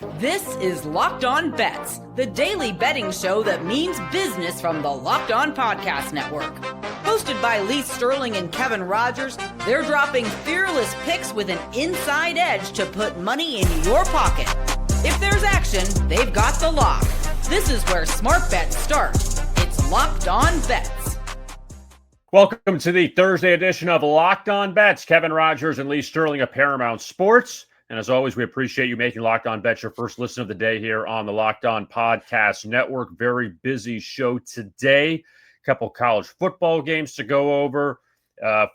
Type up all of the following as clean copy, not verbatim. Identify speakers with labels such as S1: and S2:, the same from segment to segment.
S1: This is Locked On Bets, the daily betting show that means business from the Locked On Podcast Network. Hosted by Lee Sterling and Kevin Rogers, they're dropping fearless picks with an inside edge to put money in your pocket. If there's action, they've got the lock. This is where smart bets start. It's Locked On Bets.
S2: Welcome to the Thursday edition of Locked On Bets. Kevin Rogers and Lee Sterling of Paramount Sports. And as always, we appreciate you making Locked On Bets your first listen of the day here on the Locked On Podcast Network. Very busy show today. A couple college football games to go over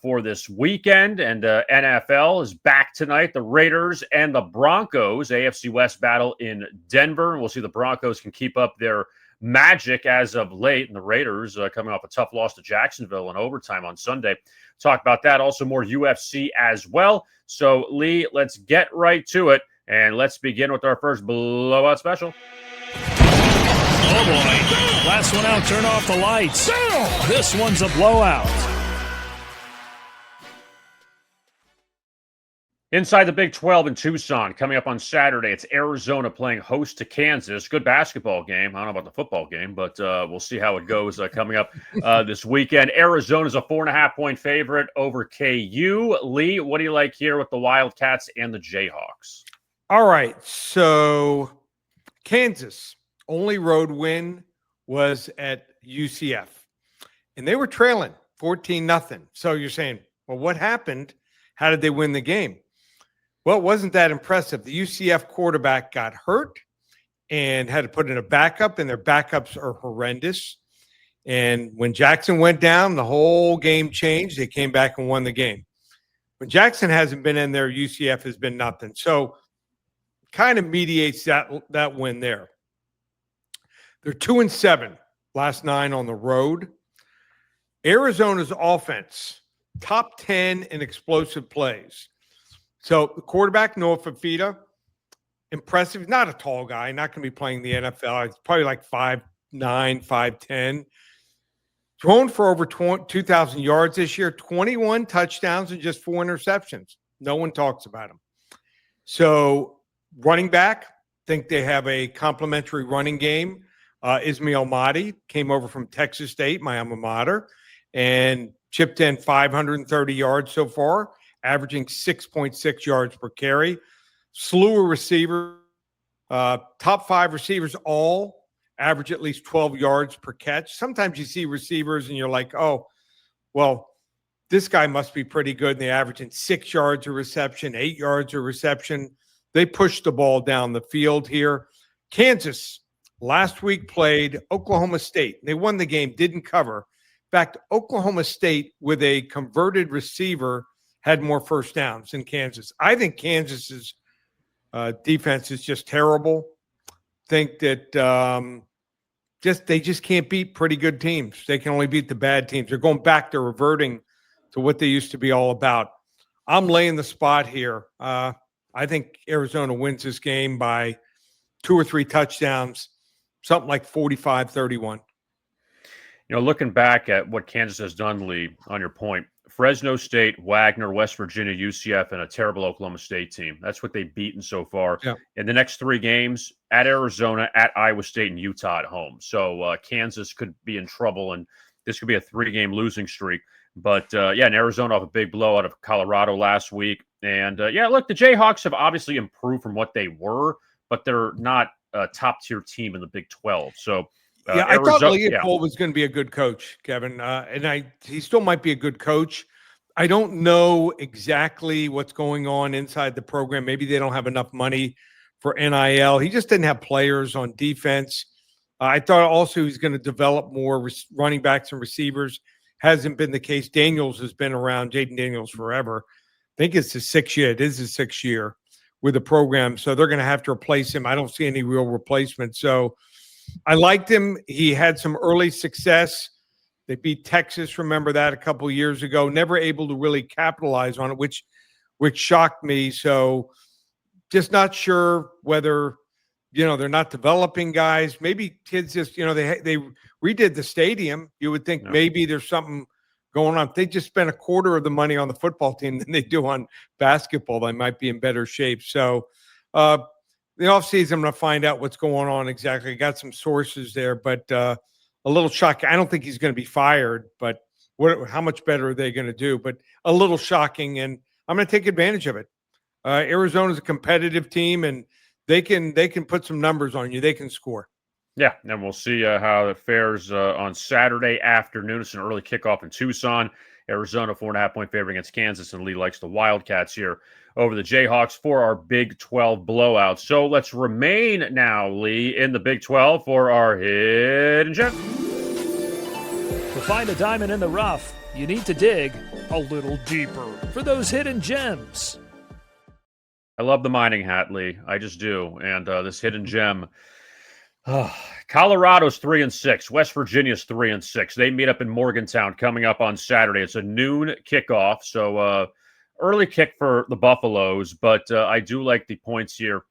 S2: for this weekend. And NFL is back tonight. The Raiders and the Broncos, AFC West battle in Denver. And we'll see the Broncos can keep up their magic as of late. And the Raiders coming off a tough loss to Jacksonville in overtime on Sunday. Talk about that. Also more UFC as well. So, Lee, let's get right to it, and let's begin with our first blowout special.
S3: Oh, boy. Last one out, turn off the lights. This one's a blowout.
S2: Inside the Big 12 in Tucson, coming up on Saturday, it's Arizona playing host to Kansas. Good basketball game. I don't know about the football game, but we'll see how it goes coming up this weekend. Arizona's a 4.5-point favorite over KU. Lee, what do you like here with the Wildcats and the Jayhawks?
S4: All right, so Kansas, only road win was at UCF, and they were trailing 14-0. So you're saying, well, what happened? How did they win the game? Well, it wasn't that impressive. The UCF quarterback got hurt and had to put in a backup, and their backups are horrendous. And when Jackson went down, the whole game changed. They came back and won the game. When Jackson hasn't been in there, UCF has been nothing. So kind of mediates that win there. They're 2-7, last 9 on the road. Arizona's offense, top 10 in explosive plays. So the quarterback, Noah Fafita, impressive. Not a tall guy, not going to be playing the NFL. He's probably like 5'9", 5'10". Thrown for over 2,000 yards this year, 21 touchdowns and just 4 interceptions. No one talks about him. So running back, think they have a complimentary running game. Ismail Mahdi came over from Texas State, my alma mater, and chipped in 530 yards so far, averaging 6.6 yards per carry. Slew of receivers, top 5 receivers all average at least 12 yards per catch. Sometimes you see receivers and you're like, oh, well, this guy must be pretty good. And they average in 6 yards of reception, 8 yards of reception. They pushed the ball down the field here. Kansas last week played Oklahoma State. They won the game, didn't cover. In fact, Oklahoma State with a converted receiver had more first downs than Kansas. I think Kansas's defense is just terrible. Think that they just can't beat pretty good teams. They can only beat the bad teams. They're going back to reverting to what they used to be all about. I'm laying the spot here. I think Arizona wins this game by 2 or 3 touchdowns, something like 45-31.
S2: You know, looking back at what Kansas has done, Lee, on your point, Fresno State, Wagner, West Virginia, UCF, and a terrible Oklahoma State team. That's what they've beaten so far. Yeah. In the next 3 games, at Arizona, at Iowa State, and Utah at home. So Kansas could be in trouble, and this could be a 3-game losing streak. But, and Arizona off a big blow out of Colorado last week. And, look, the Jayhawks have obviously improved from what they were, but they're not a top-tier team in the Big 12. So,
S4: I thought Leopold was going to be a good coach, Kevin, and he still might be a good coach. I don't know exactly what's going on inside the program. Maybe they don't have enough money for NIL. He just didn't have players on defense. I thought also he's going to develop more running backs and receivers. Hasn't been the case. Daniels has been around, Jaden Daniels, forever. I think it's his 6th year. It is his 6th year with the program, so they're going to have to replace him. I don't see any real replacement. So I liked him. He had some early success. They beat Texas, remember that, a couple of years ago. Never able to really capitalize on it, which shocked me. So just not sure whether, they're not developing guys. Maybe kids just, they redid the stadium. You would think maybe there's something going on. If they just spent a quarter of the money on the football team than they do on basketball, they might be in better shape. So the offseason, I'm going to find out what's going on exactly. I got some sources there, but a little shocking. I don't think he's going to be fired, but how much better are they going to do? But a little shocking, and I'm going to take advantage of it. Arizona's a competitive team, and they can put some numbers on you. They can score.
S2: Yeah, and we'll see how it fares on Saturday afternoon. It's an early kickoff in Tucson. Arizona, 4.5-point favorite against Kansas, and Lee likes the Wildcats here over the Jayhawks for our Big 12 blowout. So let's remain now, Lee, in the Big 12 for our Hidden Gem.
S3: To find a diamond in the rough, you need to dig a little deeper for those hidden gems.
S2: I love the mining hat, Lee. I just do. And this hidden gem, Colorado's 3-6. West Virginia's 3-6. They meet up in Morgantown coming up on Saturday. It's a noon kickoff, so early kick for the Buffaloes. But I do like the points here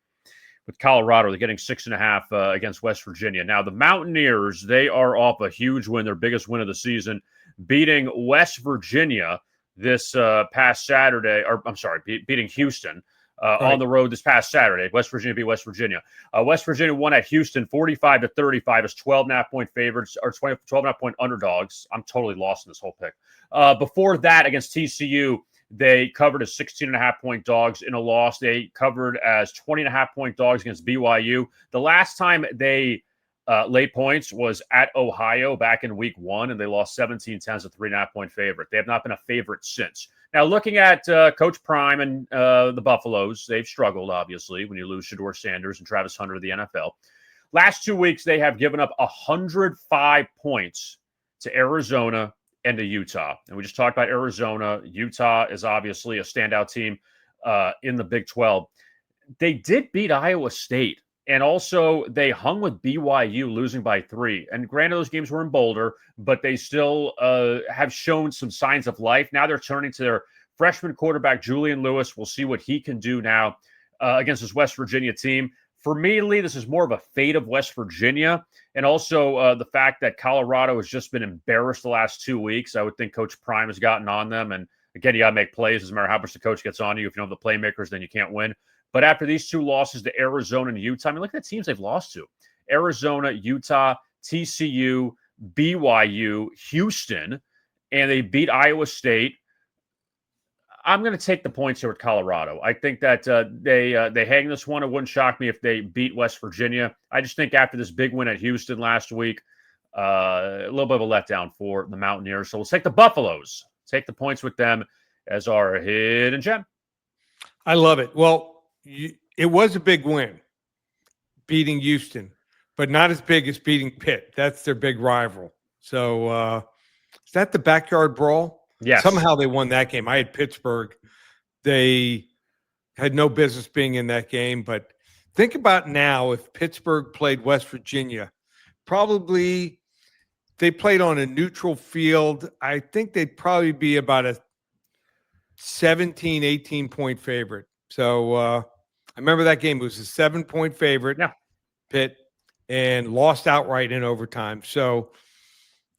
S2: with Colorado. They're getting 6.5 against West Virginia. Now, the Mountaineers, they are off a huge win, their biggest win of the season, beating West Virginia this past Saturday. Or I'm sorry, beating Houston. On the road this past Saturday. West Virginia beat West Virginia. West Virginia won at Houston 45-35 as 12.5-point favorites or 12.5-point underdogs. I'm totally lost in this whole pick. Before that, against TCU, they covered as 16.5-point dogs in a loss. They covered as 20.5-point dogs against BYU. The last time they laid points was at Ohio back in week 1, and they lost 17-10 as a 3.5-point favorite. They have not been a favorite since. Now, looking at Coach Prime and the Buffaloes, they've struggled, obviously, when you lose Shedeur Sanders and Travis Hunter to the NFL. Last 2 weeks, they have given up 105 points to Arizona and to Utah. And we just talked about Arizona. Utah is obviously a standout team in the Big 12. They did beat Iowa State. And also, they hung with BYU, losing by 3. And granted, those games were in Boulder, but they still have shown some signs of life. Now they're turning to their freshman quarterback, Julian Lewis. We'll see what he can do now against this West Virginia team. For me, Lee, this is more of a fate of West Virginia. And also the fact that Colorado has just been embarrassed the last 2 weeks. I would think Coach Prime has gotten on them. And again, you got to make plays. Doesn't matter how much the coach gets on you. If you don't have the playmakers, then you can't win. But after these 2 losses to Arizona and Utah, I mean, look at the teams they've lost to. Arizona, Utah, TCU, BYU, Houston, and they beat Iowa State. I'm going to take the points here with Colorado. I think that they hang this one. It wouldn't shock me if they beat West Virginia. I just think after this big win at Houston last week, a little bit of a letdown for the Mountaineers. So we'll take the Buffaloes. Take the points with them as our hidden gem.
S4: I love it. Well, it was a big win, beating Houston, but not as big as beating Pitt. That's their big rival. So is that the backyard brawl?
S2: Yes.
S4: Somehow they won that game. I had Pittsburgh. They had no business being in that game. But think about now if Pittsburgh played West Virginia, probably they played on a neutral field. I think they'd probably be about a 17, 18-point favorite. So I remember that game. It was a 7-point favorite, Pitt, and lost outright in overtime. So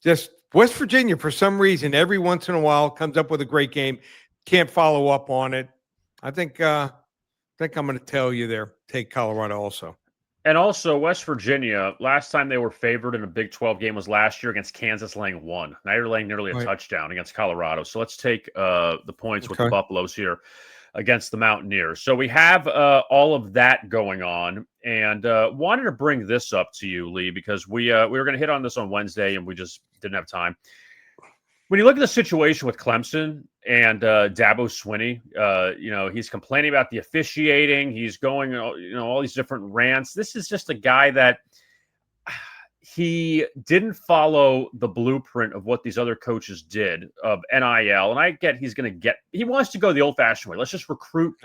S4: just West Virginia, for some reason, every once in a while comes up with a great game. Can't follow up on it. I think I'm going to tell you there. Take Colorado also.
S2: And also, West Virginia, last time they were favored in a Big 12 game was last year against Kansas, laying 1. Now you're laying nearly a touchdown against Colorado. So let's take the points with the Buffaloes here against the Mountaineers. So we have all of that going on, and wanted to bring this up to you, Lee, because we were going to hit on this on Wednesday, and we just didn't have time. When you look at the situation with Clemson and Dabo Swinney, he's complaining about the officiating. He's going, all these different rants. This is just a guy that he didn't follow the blueprint of what these other coaches did of NIL. And I get he wants to go the old-fashioned way. Let's just recruit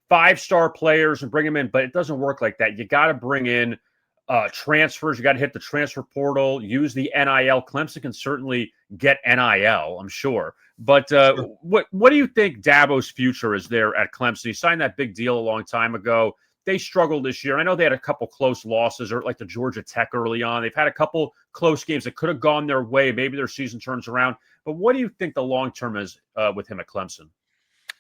S2: 5-star players and bring them in. But it doesn't work like that. You got to bring in transfers. You got to hit the transfer portal, use the NIL. Clemson can certainly get NIL, I'm sure. But what do you think Dabo's future is there at Clemson? He signed that big deal a long time ago. They struggled this year. I know they had a couple close losses, or like the Georgia Tech early on. They've had a couple close games that could have gone their way. Maybe their season turns around. But what do you think the long term is with him at Clemson?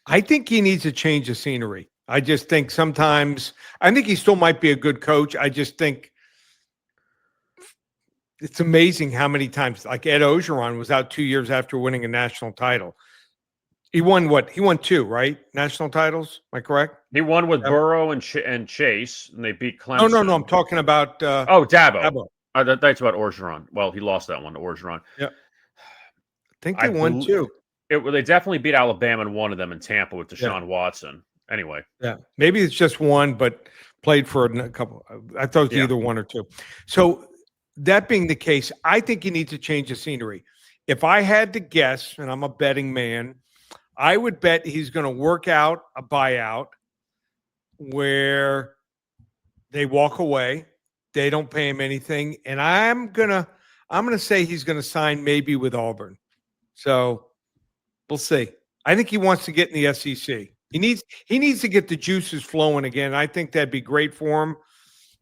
S4: I think he needs a change of scenery. I just think sometimes I think he still might be a good coach. I just think it's amazing how many times, like Ed Ogeron was out 2 years after winning a national title. He won what? He won 2, right? National titles. Am I correct?
S2: He won with
S4: Yep.
S2: Burrow and Chase, and they beat Clemson.
S4: Oh, no. I'm talking about
S2: Dabo.
S4: Dabo.
S2: That's about Orgeron. Well, he lost that one to Orgeron.
S4: Yeah. I think they won 2.
S2: They definitely beat Alabama and one of them in Tampa with Deshaun Watson. Anyway.
S4: Yeah. Maybe it's just one, but played for a couple. I thought it was either 1 or 2. So that being the case, I think you need to change the scenery. If I had to guess, and I'm a betting man, I would bet he's going to work out a buyout where they walk away. They don't pay him anything. And I'm going to say he's going to sign maybe with Auburn. So we'll see. I think he wants to get in the SEC. He needs to get the juices flowing again. I think that'd be great for him.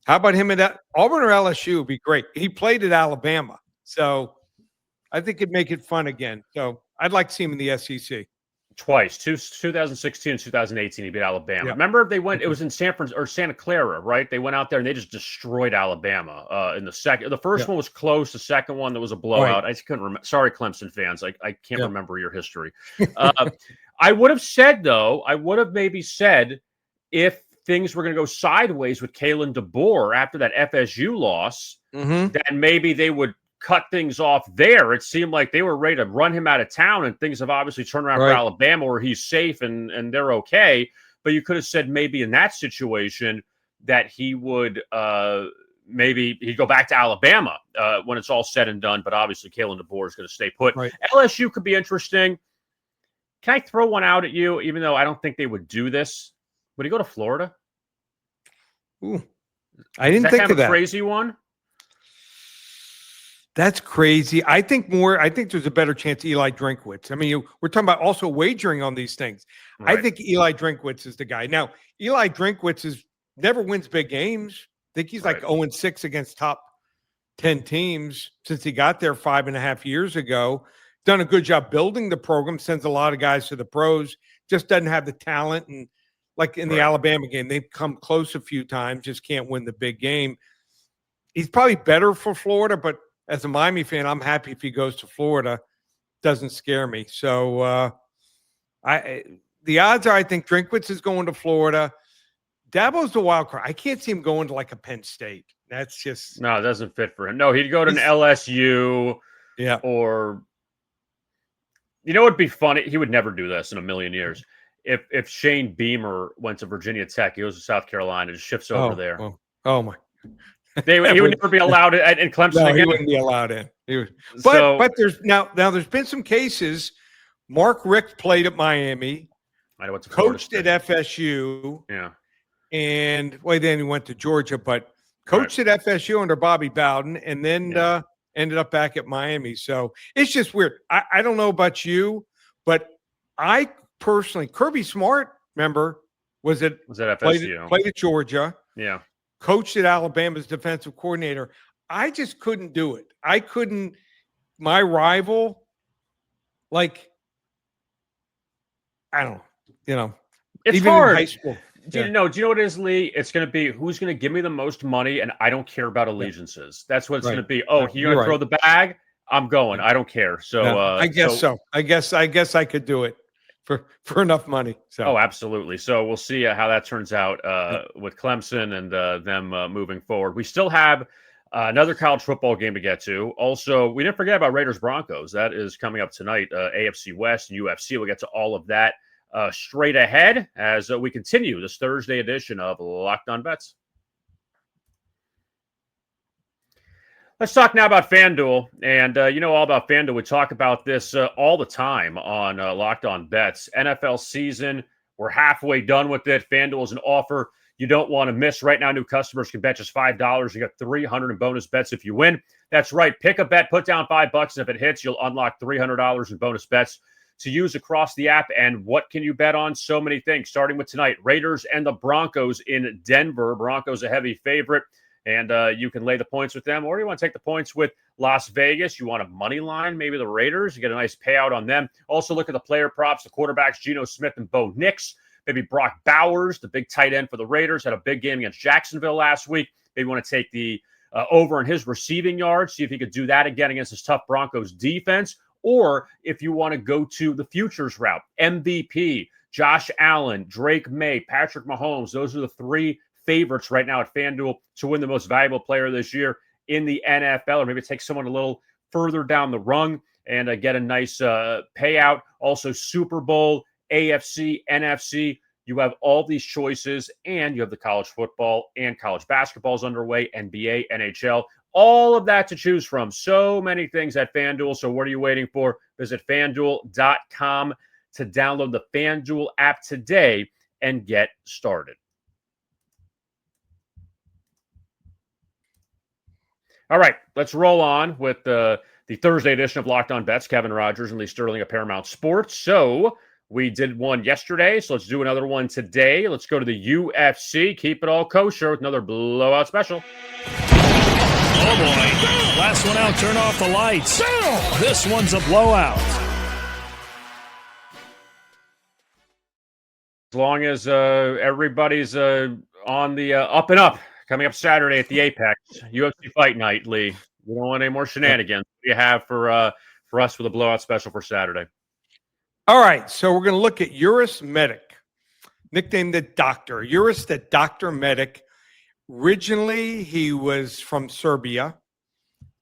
S4: How about him at Auburn or LSU would be great. He played at Alabama. So I think it'd make it fun again. So I'd like to see him in the SEC.
S2: Twice, 2016 and 2018, he beat Alabama.
S4: Yep.
S2: Remember, they went. It was in Santa Clara, right? They went out there and they just destroyed Alabama in the second. The first one was close. The second one, there was a blowout. Right. I just couldn't remember. Sorry, Clemson fans. I can't remember your history. I would have said, though, maybe said if things were going to go sideways with Kalen DeBoer after that FSU loss, then maybe they would cut things off there. It seemed like they were ready to run him out of town, and things have obviously turned around for Alabama where he's safe and they're okay. But you could have said maybe in that situation that he would maybe he'd go back to Alabama when it's all said and done. But obviously Kalen DeBoer is going to stay put. Right. LSU could be interesting. Can I throw one out at you, even though I don't think they would do this? Would he go to Florida?
S4: Ooh, I didn't think of that.
S2: Crazy one.
S4: That's crazy. I think there's a better chance Eli Drinkwitz. I mean, we're talking about also wagering on these things. Right. I think Eli Drinkwitz is the guy. Now, Eli Drinkwitz never wins big games. I think he's like 0-6 against top 10 teams since he got there 5.5 years ago. Done a good job building the program, sends a lot of guys to the pros, just doesn't have the talent. And like in the Alabama game, they've come close a few times, just can't win the big game. He's probably better for Florida, but as a Miami fan, I'm happy if he goes to Florida. Doesn't scare me. So the odds are I think Drinkwitz is going to Florida. Dabo's the wild card. I can't see him going to like a Penn State. That's just
S2: no, it doesn't fit for him. No, he'd go to an LSU.
S4: Yeah.
S2: Or it'd be funny. He would never do this in a million years. If Shane Beamer went to Virginia Tech, he goes to South Carolina and shifts over there.
S4: Oh my.
S2: He would never be allowed in Clemson.
S4: No,
S2: again.
S4: He wouldn't be allowed in. But there's now there's been some cases. Mark Richt played at Miami, coached at FSU, and then he went to Georgia, but coached at FSU under Bobby Bowden, and then ended up back at Miami. So it's just weird. I don't know about you, but I personally, Kirby Smart, remember, was at FSU, played at Georgia.
S2: Yeah.
S4: Coached at Alabama's defensive coordinator. I just couldn't do it. I couldn't. My rival, I don't know.
S2: It's
S4: even
S2: hard.
S4: In high school.
S2: Do you know what it is, Lee? It's going to be who's going to give me the most money, and I don't care about allegiances. That's what it's going to be. Oh, you're going to throw the bag? I'm going. I don't care. So
S4: I guess so. I guess I could do it for enough money. So.
S2: Oh, absolutely. So we'll see how that turns out with Clemson and them moving forward. We still have another college football game to get to. Also, we didn't forget about Raiders Broncos. That is coming up tonight, AFC West and UFC. We'll get to all of that straight ahead as we continue this Thursday edition of Locked On Bets. Let's talk now about FanDuel. And all about FanDuel. We talk about this all the time on Locked On Bets. NFL season, we're halfway done with it. FanDuel is an offer you don't want to miss. Right now, new customers can bet just $5. You get $300 in bonus bets if you win. That's right. Pick a bet, put down $5, and if it hits, you'll unlock $300 in bonus bets to use across the app. And what can you bet on? So many things, starting with tonight. Raiders and the Broncos in Denver. Broncos a heavy favorite. And you can lay the points with them, or you want to take the points with Las Vegas. You want a money line, maybe the Raiders. You get a nice payout on them. Also, look at the player props, the quarterbacks, Geno Smith and Bo Nix. Maybe Brock Bowers, the big tight end for the Raiders, had a big game against Jacksonville last week. Maybe want to take the over in his receiving yards, see if he could do that again against this tough Broncos defense. Or if you want to go to the futures route, MVP, Josh Allen, Drake May, Patrick Mahomes, those are the three favorites right now at FanDuel to win the most valuable player this year in the NFL, or maybe take someone a little further down the rung and get a nice payout. Also, Super Bowl, AFC, NFC. You have all these choices, and you have the college football and college basketballs underway, NBA, NHL, all of that to choose from. So many things at FanDuel. So what are you waiting for? Visit FanDuel.com to download the FanDuel app today and get started. All right, let's roll on with the Thursday edition of Locked On Bets. Kevin Rogers and Lee Sterling of Paramount Sports. So we did one yesterday, so let's do another one today. Let's go to the UFC. Keep it all kosher with another blowout special.
S3: Oh, boy. Last one out, turn off the lights. This one's a blowout.
S2: As long as everybody's on the up and up, coming up Saturday at the Apex, UFC Fight Night, Lee. We don't want any more shenanigans. What do you have for us with a blowout special for Saturday?
S4: All right, so we're going to look at Uros Medic, nicknamed the Doctor. Uros the Doctor Medic. Originally, he was from Serbia.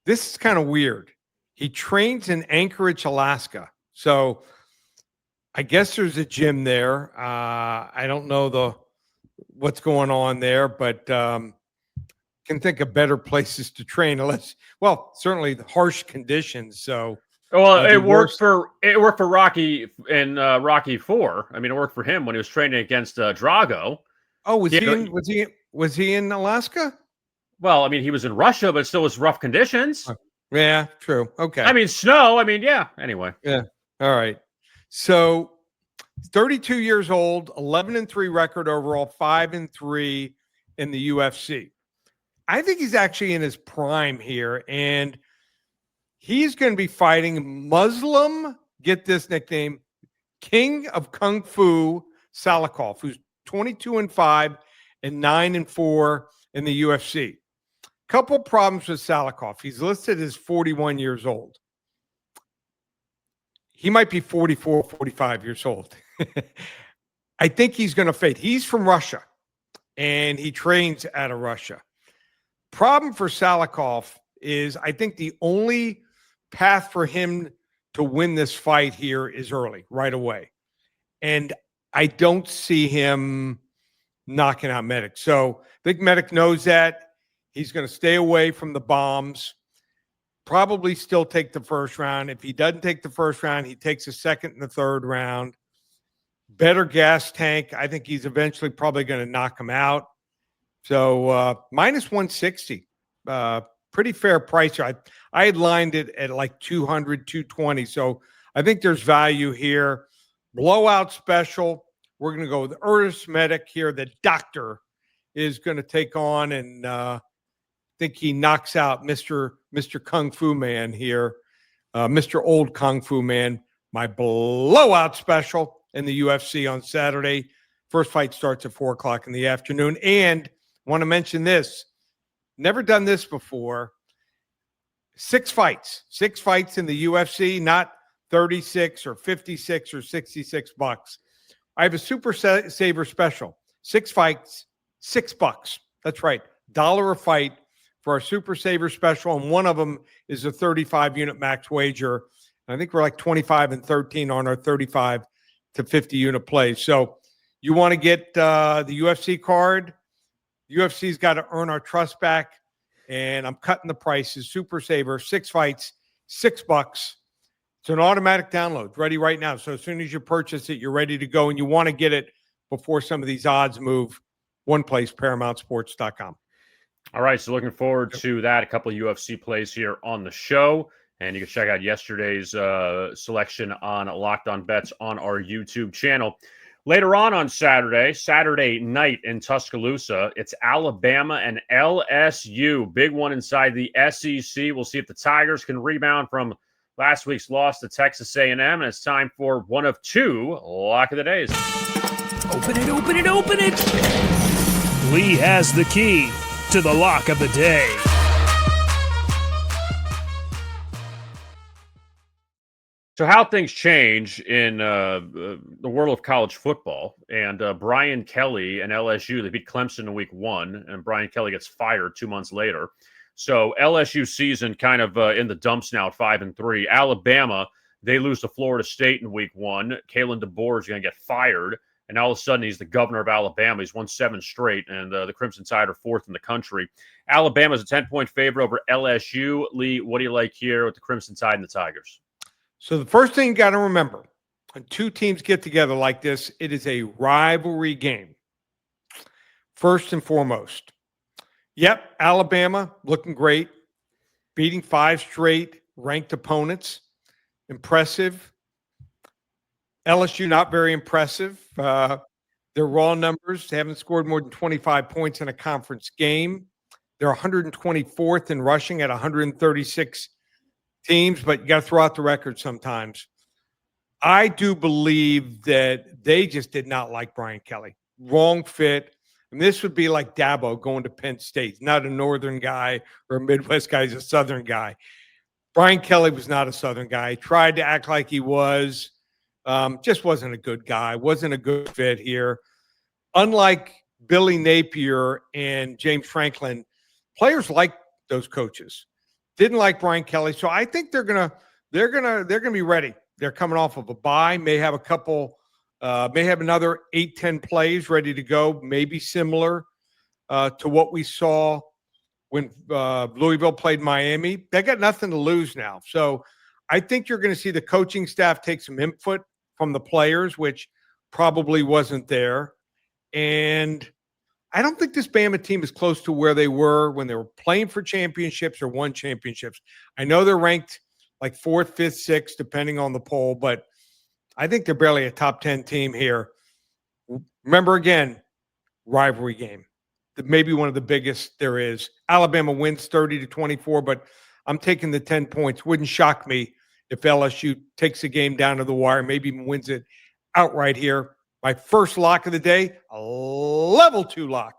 S4: This is kind of weird. He trains in Anchorage, Alaska. So I guess there's a gym there. I don't know what's going on there, but can think of better places to train unless, well, certainly the harsh conditions. So,
S2: well, it worked for Rocky in Rocky 4. I mean, it worked for him when he was training against Drago.
S4: Oh, was he in Alaska?
S2: Well, I mean, he was in Russia, but it still was rough conditions.
S4: Yeah, true. Okay.
S2: I mean, snow. I mean, yeah. Anyway.
S4: Yeah. All right. So, 32 years old, 11-3 record overall, 5-3 in the UFC. I think he's actually in his prime here, and he's going to be fighting Muslim, get this nickname, King of Kung Fu Salikov, who's 22-5 and 9-4 in the UFC. Couple problems with Salikov. He's listed as 41 years old. He might be 44, 45 years old. I think he's going to fade. He's from Russia, and he trains out of Russia. Problem for Salikov is I think the only path for him to win this fight here is early, right away. And I don't see him knocking out Medic. So I think Medic knows that. He's going to stay away from the bombs, probably still take the first round. If he doesn't take the first round, he takes the second and the third round. Better gas tank. I think he's eventually probably going to knock him out. So minus 160, pretty fair price. I had lined it at like 200, 220. So I think there's value here. Blowout special. We're going to go with Uros Medic here. The Doctor is going to take on, and think he knocks out Mr. Kung Fu Man here, Mr. Old Kung Fu Man. My blowout special in the UFC on Saturday. First fight starts at 4 o'clock in the afternoon. And want to mention this. Never done this before. 6 fights. 6 fights in the UFC, not 36 or 56 or $66. I have a Super Saver special. 6 fights, $6. That's right. $1 a fight for our Super Saver special. And one of them is a 35-unit max wager. I think we're like 25 and 13 on our 35 to 50 unit plays. So you want to get the UFC card. UFC's got to earn our trust back. And I'm cutting the prices. Super Saver, 6 fights, $6. It's an automatic download, ready right now. So as soon as you purchase it, you're ready to go. And you want to get it before some of these odds move. One place, ParamountSports.com.
S2: All right, so looking forward to that. A couple of UFC plays here on the show. And you can check out yesterday's selection on Locked On Bets on our YouTube channel. Later on Saturday night in Tuscaloosa, it's Alabama and LSU. Big one inside the SEC. We'll see if the Tigers can rebound from last week's loss to Texas A&M. And it's time for one of 2 Lock of the Days.
S3: Open it, open it, open it! Lee has the key to the lock of the day.
S2: So how things change in the world of college football, and Brian Kelly and LSU, they beat Clemson in week 1, and Brian Kelly gets fired 2 months later. So LSU season kind of in the dumps now at 5-3. Alabama, they lose to Florida State in week 1. Kalen DeBoer is going to get fired, and all of a sudden he's the governor of Alabama. He's won 7 straight, and the Crimson Tide are 4th in the country. Alabama's a 10-point favorite over LSU. Lee, what do you like here with the Crimson Tide and the Tigers?
S4: So the first thing you got to remember, when two teams get together like this, it is a rivalry game. First and foremost. Yep, Alabama looking great, beating 5 straight ranked opponents. Impressive. LSU not very impressive. Their raw numbers, they haven't scored more than 25 points in a conference game. They're 124th in rushing at 136 teams, but you got to throw out the record sometimes. I do believe that they just did not like Brian Kelly. Wrong fit. And this would be like Dabo going to Penn State. He's not a Northern guy or a Midwest guy. He's a Southern guy. Brian Kelly was not a Southern guy. He tried to act like he was. Just wasn't a good guy. Wasn't a good fit here. Unlike Billy Napier and James Franklin, players like those coaches. Didn't like Brian Kelly, so I think they're gonna be ready. They're coming off of a bye, may have another 8-10 plays ready to go, maybe similar to what we saw when Louisville played Miami. They got nothing to lose now, so I think you're going to see the coaching staff take some input from the players, which probably wasn't there, and I don't think this Bama team is close to where they were when they were playing for championships or won championships. I know they're ranked like 4th, 5th, 6th, depending on the poll, but I think they're barely a top 10 team here. Remember, again, rivalry game. Maybe one of the biggest there is. Alabama wins 30-24, but I'm taking the 10 points. Wouldn't shock me if LSU takes the game down to the wire, maybe even wins it outright here. My first lock of the day, a level 2 lock.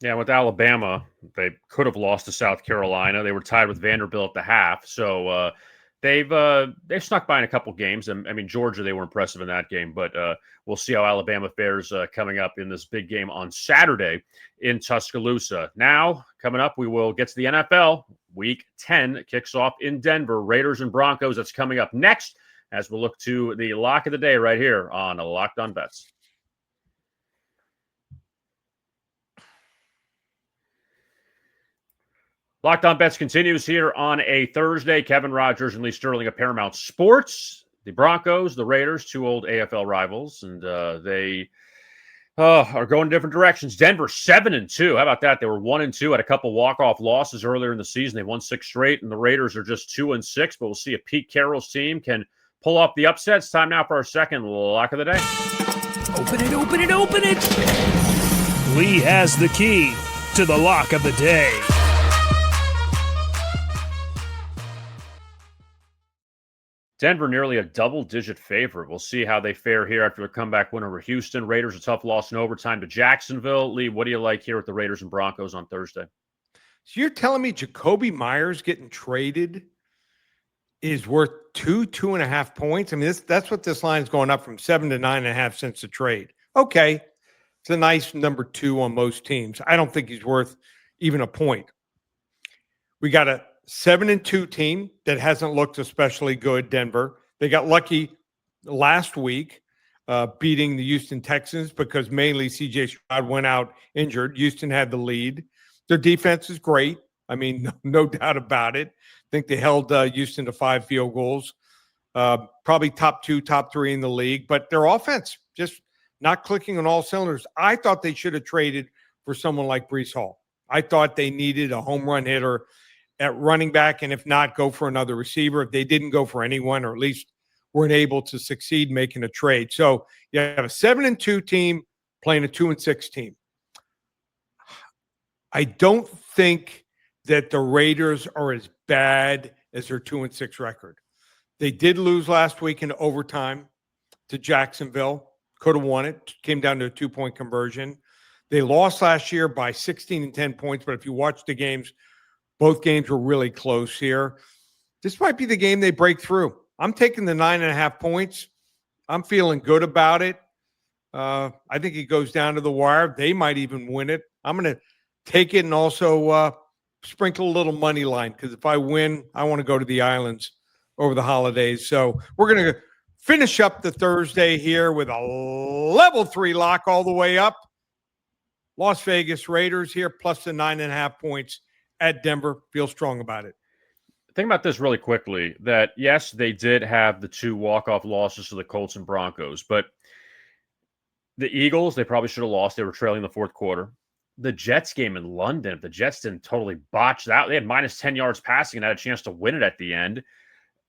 S2: Yeah, with Alabama, they could have lost to South Carolina. They were tied with Vanderbilt at the half. So they've snuck by in a couple games. I mean, Georgia, they were impressive in that game. But we'll see how Alabama fares coming up in this big game on Saturday in Tuscaloosa. Now, coming up, we will get to the NFL. Week 10 kicks off in Denver. Raiders and Broncos. That's coming up next as we look to the lock of the day right here on Locked On Bets. Locked On Bets continues here on a Thursday. Kevin Rogers and Lee Sterling of Paramount Sports. The Broncos, the Raiders, 2 old AFL rivals, and they are going different directions. Denver 7-2. How about that? They were 1-2, had a couple walk-off losses earlier in the season. They won 6 straight, and the Raiders are just 2-6. But we'll see if Pete Carroll's team can pull off the upsets. Time now for our second lock of the day.
S3: Open it, open it, open it! Lee has the key to the lock of the day.
S2: Denver nearly a double-digit favorite. We'll see how they fare here after their comeback win over Houston. Raiders a tough loss in overtime to Jacksonville. Lee, what do you like here with the Raiders and Broncos on Thursday?
S4: So you're telling me Jacoby Myers getting traded is worth 2.5 points? I mean, that's what this line is going up from 7 to 9.5 since the trade. Okay, it's a nice number 2 on most teams. I don't think he's worth even a point. We got a 7-2 team that hasn't looked especially good, Denver. They got lucky last week beating the Houston Texans because mainly C.J. Stroud went out injured. Houston had the lead. Their defense is great. I mean, no doubt about it. I think they held Houston to 5 field goals. Probably top 2, top 3 in the league. But their offense just not clicking on all cylinders. I thought they should have traded for someone like Breece Hall. I thought they needed a home run hitter at running back, and if not, go for another receiver. If they didn't go for anyone, or at least weren't able to succeed making a trade. So you have a 7-2 team playing a 2-6 team. I don't think that the Raiders are as bad as their 2-6 record. They did lose last week in overtime to Jacksonville. could have won it. Came down to a 2-point conversion. They lost last year by 16 and 10 points, but if you watch the games, both games were really close here. This might be the game they break through. I'm taking the 9.5 points. I'm feeling good about it. I think it goes down to the wire. They might even win it. I'm going to take it and also sprinkle a little money line, because if I win, I want to go to the islands over the holidays. So we're going to finish up the Thursday here with a level 3 lock all the way up. Las Vegas Raiders here plus the 9.5 points at Denver. Feel strong about it.
S2: Think about this really quickly, that yes, they did have the 2 walk-off losses to the Colts and Broncos, but the Eagles, they probably should have lost. They were trailing the fourth quarter. The Jets game in London, if the Jets didn't totally botch that, they had minus 10 yards passing and had a chance to win it at the end.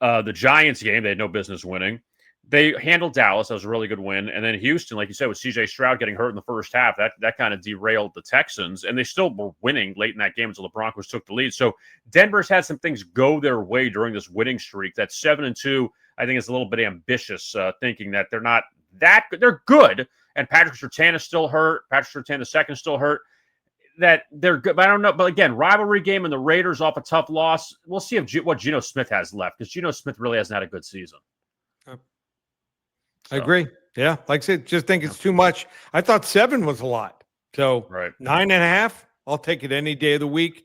S2: The Giants game, they had no business winning. They handled Dallas. That was a really good win. And then Houston, like you said, with C.J. Stroud getting hurt in the first half, that kind of derailed the Texans. And they still were winning late in that game until the Broncos took the lead. So Denver's had some things go their way during this winning streak. That 7-2, I think, is a little bit ambitious, thinking that they're not that good. They're good. And Patrick Surtain is still hurt. Patrick Surtain II is still hurt. That they're good. But I don't know. But again, rivalry game and the Raiders off a tough loss. We'll see what Geno Smith has left, because Geno Smith really hasn't had a good season.
S4: I agree. Yeah. Like I said, just think it's too much. I thought 7 was a lot. So 9.5, I'll take it any day of the week,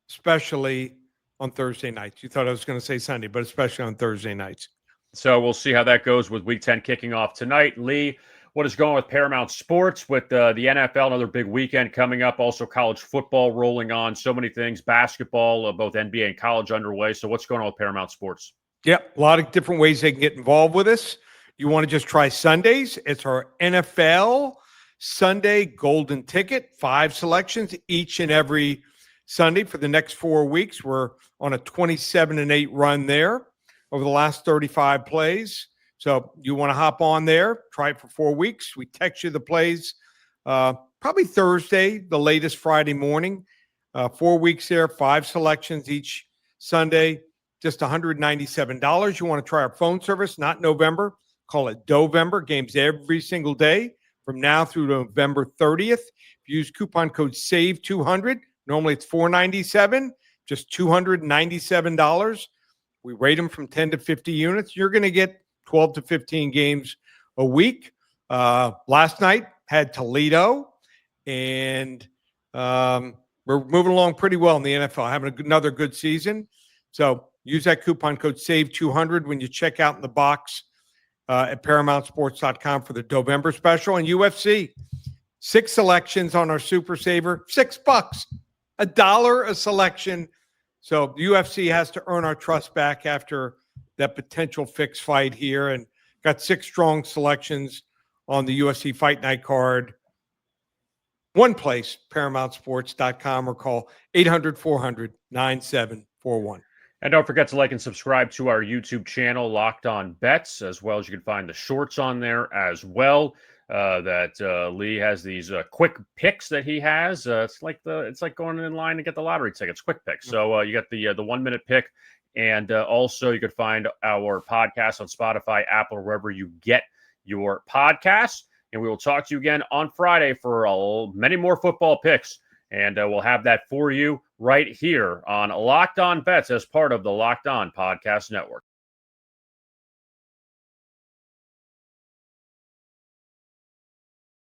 S4: especially on Thursday nights. You thought I was going to say Sunday, but especially on Thursday nights.
S2: So we'll see how that goes with Week 10 kicking off tonight. Lee, what is going with Paramount Sports with the NFL, another big weekend coming up, also college football rolling on, so many things, basketball, both NBA and college underway. So what's going on with Paramount Sports?
S4: Yep, a lot of different ways they can get involved with us. You want to just try Sundays? It's our NFL Sunday Golden Ticket, 5 selections each and every Sunday for the next 4 weeks. We're on a 27-8 run there over the last 35 plays. So you want to hop on there, try it for 4 weeks. We text you the plays probably Thursday, the latest Friday morning. 4 weeks there, 5 selections each Sunday, just $197. You want to try our phone service, not November. Call it Dovember. Games every single day from now through November 30th. If you use coupon code SAVE200, normally it's $497, just $297. We rate them from 10 to 50 units. You're going to get 12 to 15 games a week. Last night had Toledo, and we're moving along pretty well in the NFL, having another good season. So use that coupon code SAVE200 when you check out in the box at ParamountSports.com for the November special. And UFC, 6 selections on our Super Saver, $6, $1 a selection. So the UFC has to earn our trust back after that potential fixed fight here, and got 6 strong selections on the UFC Fight Night card. One place, ParamountSports.com, or call 800-400-9741.
S2: And don't forget to like and subscribe to our YouTube channel, Locked On Bets, as well as you can find the shorts on there as well. Lee has these quick picks that he has. It's like going in line to get the lottery tickets, quick picks. So you got the 1 minute pick, and also you could find our podcast on Spotify, Apple, or wherever you get your podcasts. And we will talk to you again on Friday for many more football picks. And we'll have that for you right here on Locked On Bets as part of the Locked On Podcast Network.